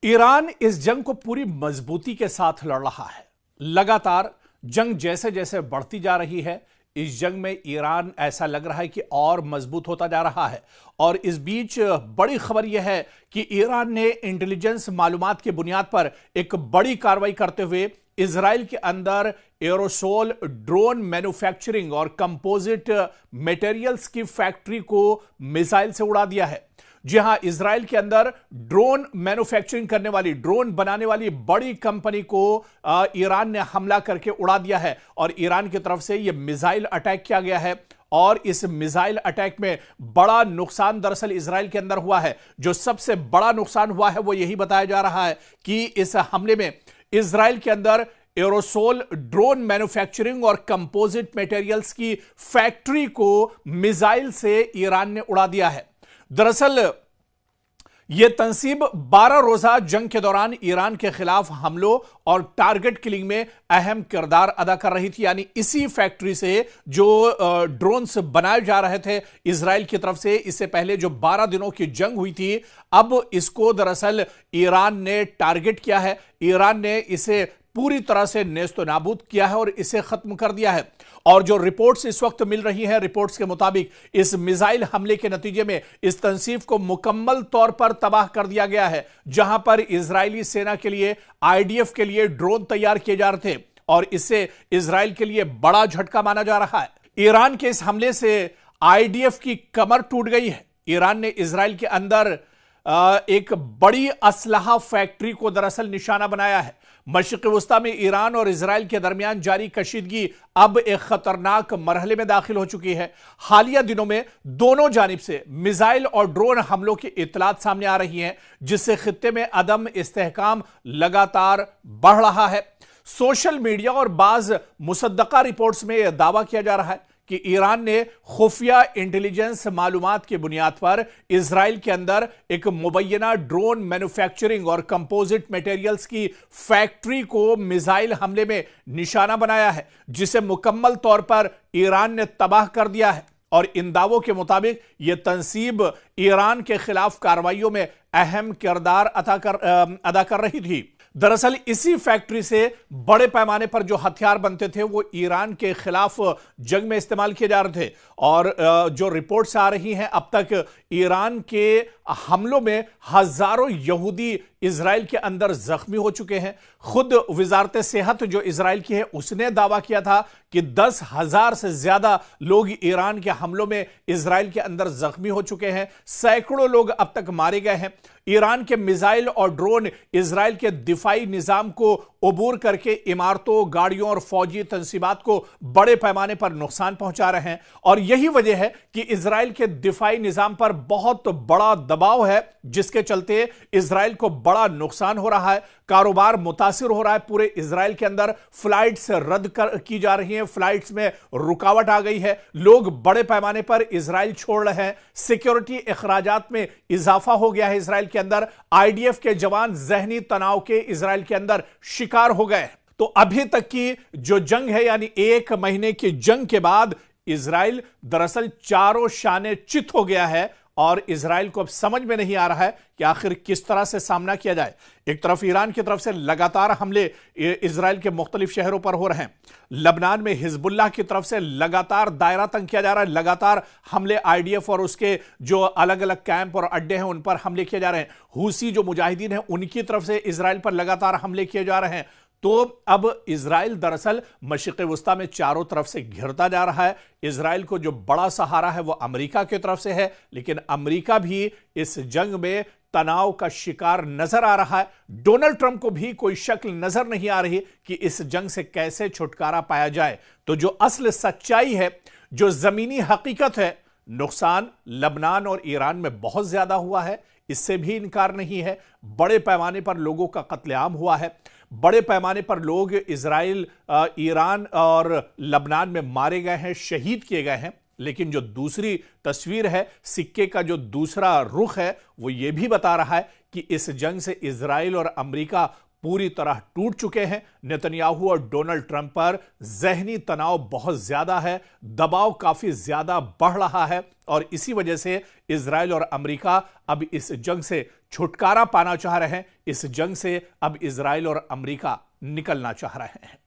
Iran इस जंग को पूरी मजबूती के साथ लड़ रहा है। लगातार जंग जैसे जैसे बढ़ती जा रही है, इस जंग में ईरान ऐसा लग रहा है कि और मजबूत होता जा रहा है। और इस बीच बड़ी खबर यह है कि ईरान ने इंटेलिजेंस मालूमात की बुनियाद पर एक बड़ी कार्रवाई करते हुए इजराइल के अंदर एरोसोल ड्रोन मैन्युफैक्चरिंग और कंपोजिट मटेरियल्स की फैक्ट्री को मिसाइल से उड़ा दिया है। जी हां, इजराइल के अंदर ड्रोन मैन्युफैक्चरिंग करने वाली, ड्रोन बनाने वाली बड़ी कंपनी को ईरान ने हमला करके उड़ा दिया है और ईरान की तरफ से यह मिसाइल अटैक किया गया है। और इस मिसाइल अटैक में बड़ा नुकसान दरअसल इजराइल के अंदर हुआ है। जो सबसे बड़ा नुकसान हुआ है वो यही बताया जा रहा है कि इस हमले में इजराइल के अंदर एरोसोल ड्रोन मैन्युफैक्चरिंग और कंपोजिट मटेरियल्स की फैक्ट्री को मिसाइल से ईरान ने उड़ा दिया है। दरअसल यह तंसीब 12 रोजा जंग के दौरान ईरान के खिलाफ हमलों और टारगेट किलिंग में अहम किरदार अदा कर रही थी। यानी इसी फैक्ट्री से जो ड्रोन्स बनाए जा रहे थे इजराइल की तरफ से, इससे पहले जो 12 दिनों की जंग हुई थी, अब इसको दरअसल ईरान ने टारगेट किया है। ईरान ने इसे पूरी तरह से नेस्तो नाबूद किया है और इसे खत्म कर दिया है। और जो रिपोर्ट्स इस वक्त मिल रही हैं, रिपोर्ट्स के मुताबिक इस मिसाइल हमले के नतीजे में इस तंसीब को मुकम्मल तौर पर तबाह कर दिया गया है। जहां पर इजरायली सेना के लिए, आईडीएफ के लिए ड्रोन तैयार किए जा रहे थे और इससे इजराइल के लिए बड़ा झटका माना जा रहा है। ईरान के इस हमले से आईडीएफ की कमर टूट गई है। ईरान ने इजराइल के अंदर एक बड़ी असलहा फैक्ट्री को दरअसल निशाना बनाया है। मशरिक़ वस्ता में ईरान और इजराइल के दरमियान जारी कशीदगी अब एक खतरनाक मरहले में दाखिल हो चुकी है। हालिया दिनों में दोनों जानिब से मिसाइल और ड्रोन हमलों की इत्तलात सामने आ रही हैं, जिससे खित्ते में अदम इस्तेहकाम लगातार बढ़ रहा है। सोशल मीडिया और बाज मुसद्दका रिपोर्ट्स में यह दावा किया जा रहा है कि ईरान ने खुफिया इंटेलिजेंस मालूमात की बुनियाद पर इजराइल के अंदर एक मुबैना ड्रोन मैन्युफैक्चरिंग और कंपोजिट मटेरियल्स की फैक्ट्री को मिसाइल हमले में निशाना बनाया है, जिसे मुकम्मल तौर पर ईरान ने तबाह कर दिया है। और इन दावों के मुताबिक यह तंसीब ईरान के खिलाफ कार्रवाइयों में अहम किरदार अदा कर रही थी। दरअसल इसी फैक्ट्री से बड़े पैमाने पर जो हथियार बनते थे वो ईरान के खिलाफ जंग में इस्तेमाल किए जा रहे थे। और जो रिपोर्ट्स आ रही हैं, अब तक ईरान के हमलों में हजारों यहूदी इजराइल के अंदर जख्मी हो चुके हैं। खुद वजारत सेहत जो इजराइल की है, उसने दावा किया था कि 10,000 से ज्यादा लोग ईरान के हमलों में इजराइल के अंदर जख्मी हो चुके हैं। सैकड़ों लोग अब तक मारे गए हैं। ईरान के मिसाइल और ड्रोन इजराइल के दिफाई निजाम को अबूर करके इमारतों, गाड़ियों और फौजी तंसीबात को बड़े पैमाने पर नुकसान पहुंचा रहे हैं। और यही वजह है कि इजराइल के दिफाई निजाम पर बहुत बड़ा दबाव है, जिसके चलते इजराइल को बड़ा नुकसान हो रहा है, कारोबार मुतासिर हो रहा है। पूरे इजराइल के अंदर फ्लाइट्स रद्द की जा रही हैं, फ्लाइट्स में रुकावट आ गई है, लोग बड़े पैमाने पर इजराइल छोड़ रहे हैं, सिक्योरिटी अखराजात में इजाफा हो गया है इजराइल के अंदर। आईडीएफ के जवान जहनी तनाव के इजराइल के अंदर शिकार हो गए। तो अभी तक की जो जंग है, यानी 1 महीने की जंग के बाद इजराइल दरअसल चारों शाने चित हो गया है और इजराइल को अब समझ में नहीं आ रहा है कि आखिर किस तरह से सामना किया जाए। एक तरफ ईरान की तरफ से लगातार हमले इजराइल के मुख्तलिफ शहरों पर हो रहे हैं। लबनान में हिजबुल्लाह की तरफ से लगातार दायरा तंग किया जा रहा है। लगातार हमले आईडीएफ और उसके जो अलग अलग कैंप और अड्डे हैं उन पर हमले किए जा रहे हैं। हूसी जो मुजाहिदीन हैं उनकी तरफ से इजराइल पर लगातार हमले किए जा रहे हैं। तो अब इजराइल दरअसल मशरिक़ वस्ता में चारों तरफ से घिरता जा रहा है। इजराइल को जो बड़ा सहारा है वो अमेरिका की तरफ से है, लेकिन अमेरिका भी इस जंग में तनाव का शिकार नजर आ रहा है। डोनाल्ड ट्रंप को भी कोई शक्ल नजर नहीं आ रही कि इस जंग से कैसे छुटकारा पाया जाए। तो जो असल सच्चाई है, जो जमीनी हकीकत है, नुकसान लबनान और ईरान में बहुत ज्यादा हुआ है, इससे भी इनकार नहीं है। बड़े पैमाने पर लोगों का कत्लेआम हुआ है, बड़े पैमाने पर लोग इजराइल, ईरान और लबनान में मारे गए हैं, शहीद किए गए हैं। लेकिन जो दूसरी तस्वीर है, सिक्के का जो दूसरा रुख है, वो ये भी बता रहा है कि इस जंग से इजराइल और अमेरिका पूरी तरह टूट चुके हैं। नेतन्याहू और डोनाल्ड ट्रंप पर जहनी तनाव बहुत ज्यादा है, दबाव काफी ज्यादा बढ़ रहा है और इसी वजह से इजराइल और अमेरिका अब इस जंग से छुटकारा पाना चाह रहे हैं। इस जंग से अब इजराइल और अमेरिका निकलना चाह रहे हैं।